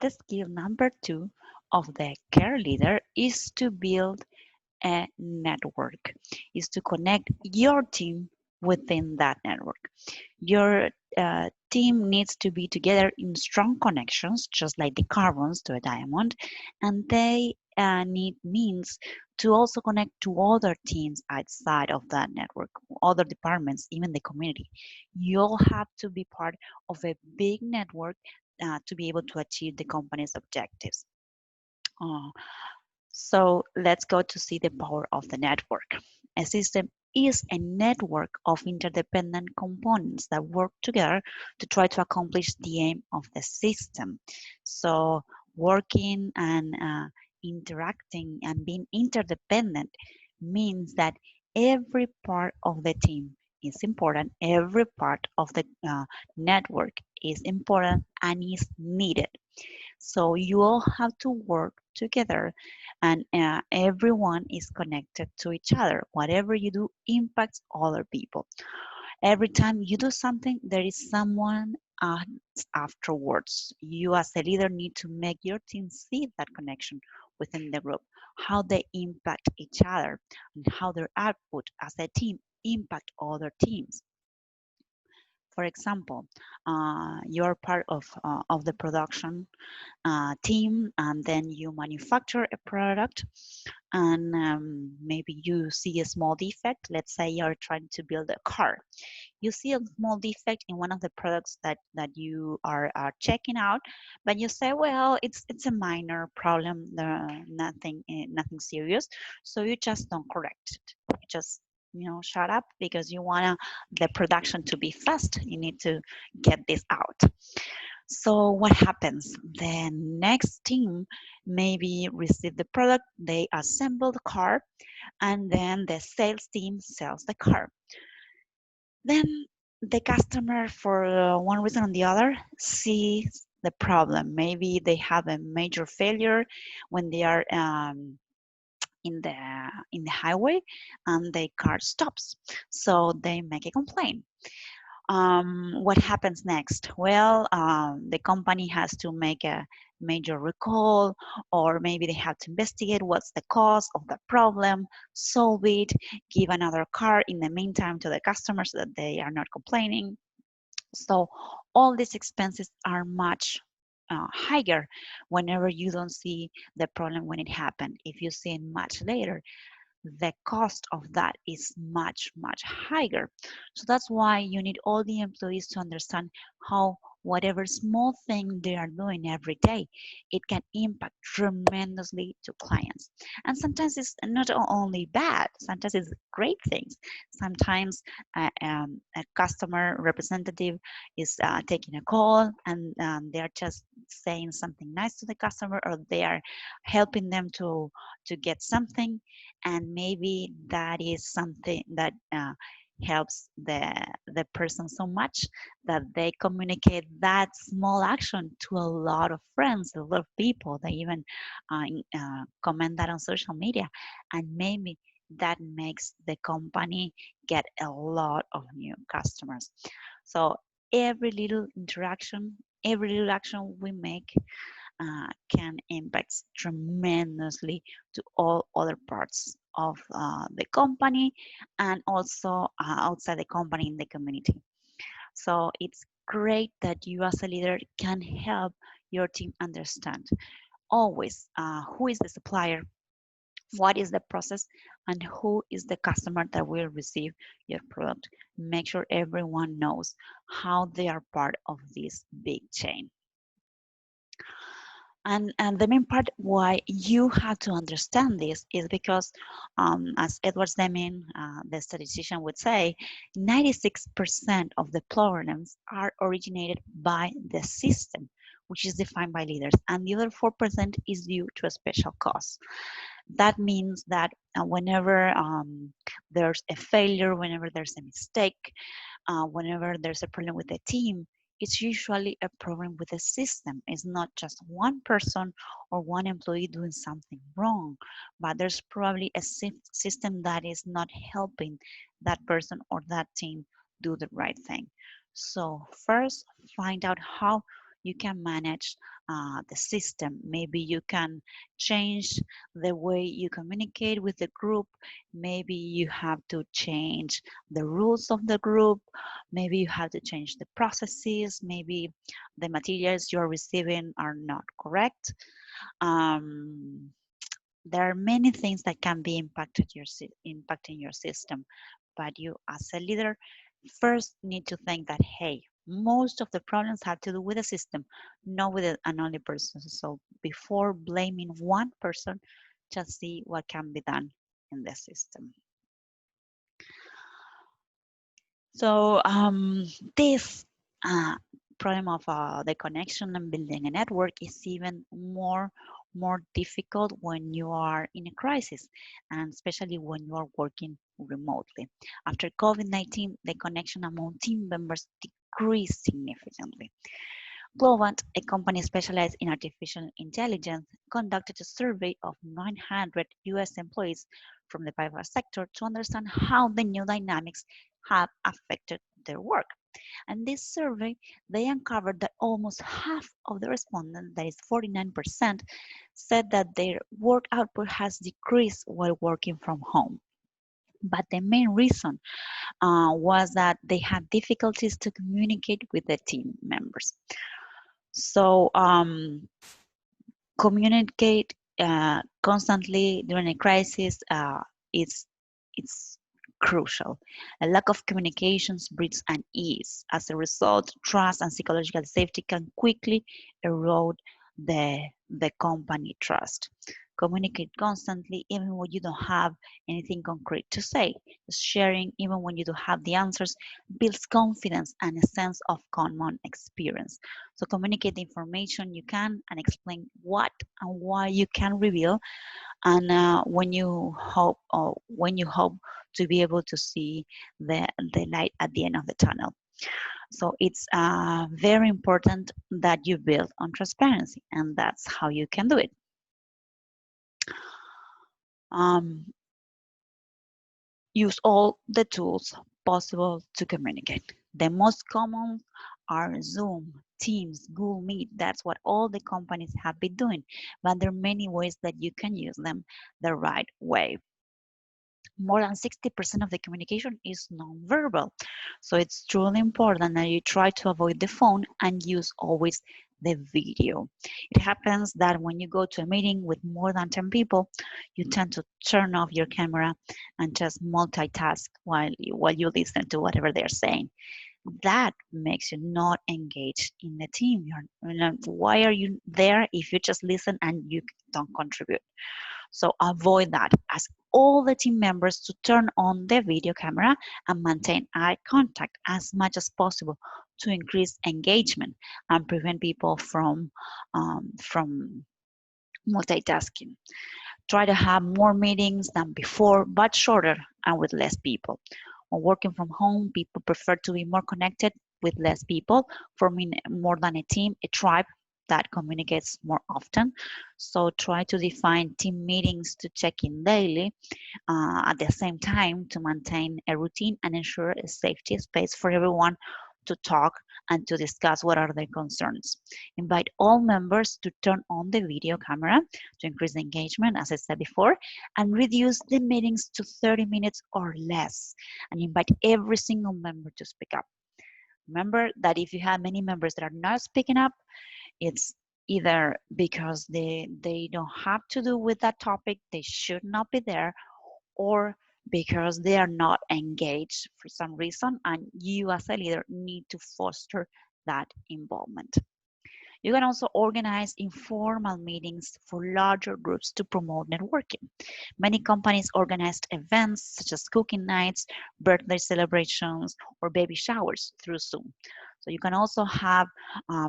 The skill number two of the care leader is to build a network, is to connect your team within that network. Your team needs to be together in strong connections, just like the carbons to a diamond, and they need means to also connect to other teams outside of that network, other departments, even the community. You'll have to be part of a big network to be able to achieve the company's objectives. Uh, so let's go to see the power of the network. A system is a network of interdependent components that work together to try to accomplish the aim of the system. So working and interacting and being interdependent means that every part of the team is important, every part of the network is important and is needed. So you all have to work together and everyone is connected to each other. Whatever you do impacts other people. Every time you do something, there is someone afterwards. You as a leader need to make your team see that connection within the group, how they impact each other and how their output as a team impact other teams. For example, you're part of the production team and then you manufacture a product and maybe you see a small defect. Let's say you're trying to build a car. You see a small defect in one of the products that you are checking out, but you say, well, it's a minor problem, nothing serious. So you just don't correct it. You just shut up because you want the production to be fast. You need to get this out. So what happens? The next team maybe receive the product, they assemble the car, and then the sales team sells the car. Then the customer, for one reason or the other, sees the problem. Maybe they have a major failure when they are in the highway, and the car stops. So they make a complaint. What happens next? Well, the company has to make a major recall, or maybe they have to investigate what's the cause of the problem, solve it, give another car in the meantime to the customers so that they are not complaining. So all these expenses are much higher whenever you don't see the problem when it happened. If you see it much later, the cost of that is much higher. So that's why you need all the employees to understand how whatever small thing they are doing every day, it can impact tremendously to clients. And sometimes it's not only bad, sometimes it's great things. Sometimes a customer representative is taking a call and they're just saying something nice to the customer, or they are helping them to get something, and maybe that is something that helps the person so much that they communicate that small action to a lot of friends, a lot of people. They even comment that on social media, and maybe that makes the company get a lot of new customers. So every little interaction, every little action we make can impact tremendously to all other parts of the company, and also outside the company in the community. So it's great that you as a leader can help your team understand always who is the supplier, what is the process, and who is the customer that will receive your product. Make sure everyone knows how they are part of this big chain. And the main part why you have to understand this is because, as Edward Deming, the statistician, would say, 96% of the problems are originated by the system, which is defined by leaders, and the other 4% is due to a special cause. That means that whenever there's a failure, whenever there's a mistake, whenever there's a problem with the team, it's usually a problem with the system. It's not just one person or one employee doing something wrong, but there's probably a system that is not helping that person or that team do the right thing. So first, find out how you can manage the system. Maybe you can change the way you communicate with the group. Maybe you have to change the rules of the group. Maybe you have to change the processes. Maybe the materials you're receiving are not correct. Um, there are many things that can be impacting your system, but you as a leader first need to think that, hey, most of the problems have to do with the system, not with an only person. So before blaming one person, just see what can be done in the system. So this uh, problem of the connection and building a network is even more difficult when you are in a crisis, and especially when you are working remotely. After COVID-19, the connection among team members decreased significantly. Globant, a company specialized in artificial intelligence, conducted a survey of 900 US employees from the private sector to understand how the new dynamics have affected their work. And this survey, they uncovered that almost half of the respondents, that is 49%, said that their work output has decreased while working from home. But the main reason was that they had difficulties to communicate with the team members. So communicate constantly during a crisis is it's crucial. A lack of communications breeds unease. As a result, trust and psychological safety can quickly erode the company trust. Communicate constantly even when you don't have anything concrete to say. Sharing even when you don't have the answers builds confidence and a sense of common experience. So communicate the information you can and explain what and why you can reveal, and when you hope to be able to see the light at the end of the tunnel. So it's very important that you build on transparency, and that's how you can do it. Um, use all the tools possible to communicate. The most common are Zoom, Teams, Google Meet. That's what all the companies have been doing. But there are many ways that you can use them the right way. More than 60% of the communication is nonverbal. So it's truly important that you try to avoid the phone and use always the video. It happens that when you go to a meeting with more than 10 people, you tend to turn off your camera and just multitask while you listen to whatever they're saying. That makes you not engaged in the team. Why are you there if you just listen and you don't contribute? So avoid that. Ask all the team members to turn on their video camera and maintain eye contact as much as possible to increase engagement and prevent people from multitasking. Try to have more meetings than before, but shorter and with less people. When working from home, people prefer to be more connected with less people, forming more than a team, a tribe that communicates more often. So try to define team meetings to check in daily at the same time to maintain a routine and ensure a safety space for everyone to talk and to discuss what are their concerns. Invite all members to turn on the video camera to increase the engagement, as I said before, and reduce the meetings to 30 minutes or less, and invite every single member to speak up. Remember that if you have many members that are not speaking up, it's either because they don't have to do with that topic, they should not be there, or because they are not engaged for some reason, and you as a leader need to foster that involvement. You can also organize informal meetings for larger groups to promote networking. Many companies organize events such as cooking nights, birthday celebrations, or baby showers through Zoom. So you can also have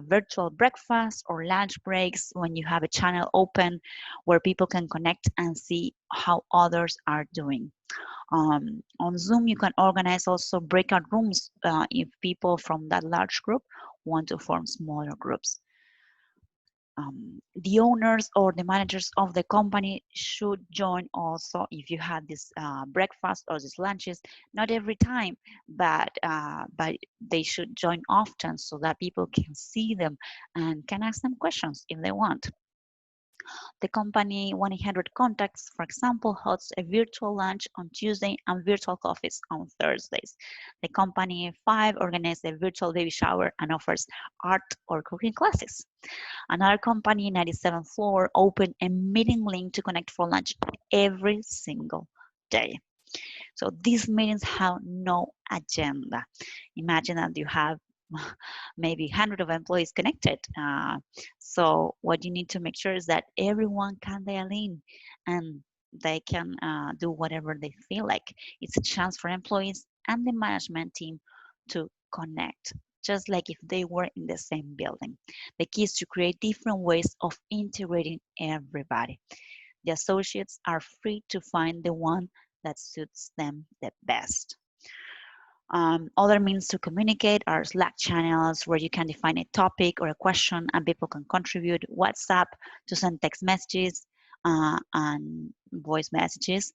virtual breakfasts or lunch breaks when you have a channel open where people can connect and see how others are doing. On Zoom, you can organize also breakout rooms if people from that large group want to form smaller groups. the owners or the managers of the company should join also if you had this breakfast or these lunches, not every time, but they should join often so that people can see them and can ask them questions if they want. The company 1-800 Contacts, for example, hosts a virtual lunch on Tuesday and virtual coffees on Thursdays. The company 5 organizes a virtual baby shower and offers art or cooking classes. Another company, 97th floor, opened a meeting link to connect for lunch every single day. So these meetings have no agenda. Imagine that you have maybe 100 of employees connected. So what you need to make sure is that everyone can dial in and they can do whatever they feel like. It's a chance for employees and the management team to connect, just like if they were in the same building. The key is to create different ways of integrating everybody. The associates are free to find the one that suits them the best. Other means to communicate are Slack channels where you can define a topic or a question and people can contribute, WhatsApp to send text messages and voice messages.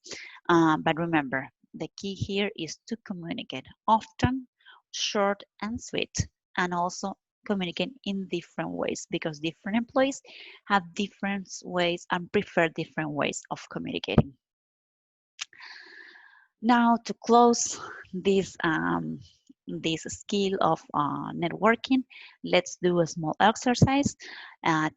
But remember, the key here is to communicate often, short and sweet, and also communicate in different ways because different employees have different ways and prefer different ways of communicating. Now to close this skill of networking, let's do a small exercise.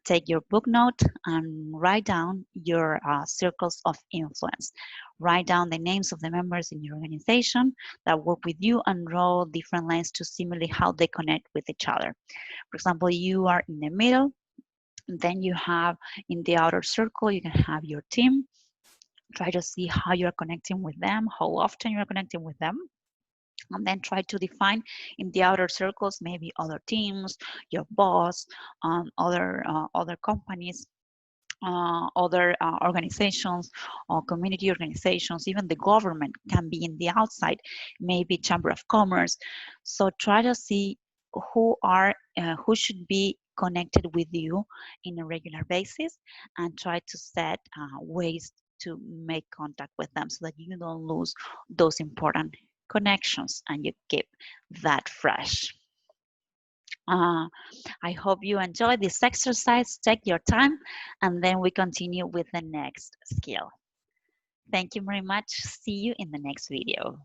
Take your book note and write down your circles of influence. Write down the names of the members in your organization that work with you and draw different lines to simulate how they connect with each other. For example, you are in the middle, then you have in the outer circle, you can have your team. Try to see how you're connecting with them, how often you're connecting with them, and then try to define in the outer circles maybe other teams, your boss, other companies, other organizations or community organizations, even the government can be in the outside, maybe Chamber of Commerce. So try to see who should be connected with you in a regular basis and try to set ways to make contact with them so that you don't lose those important connections and you keep that fresh. I hope you enjoy this exercise. Take your time and then we continue with the next skill. Thank you very much. See you in the next video.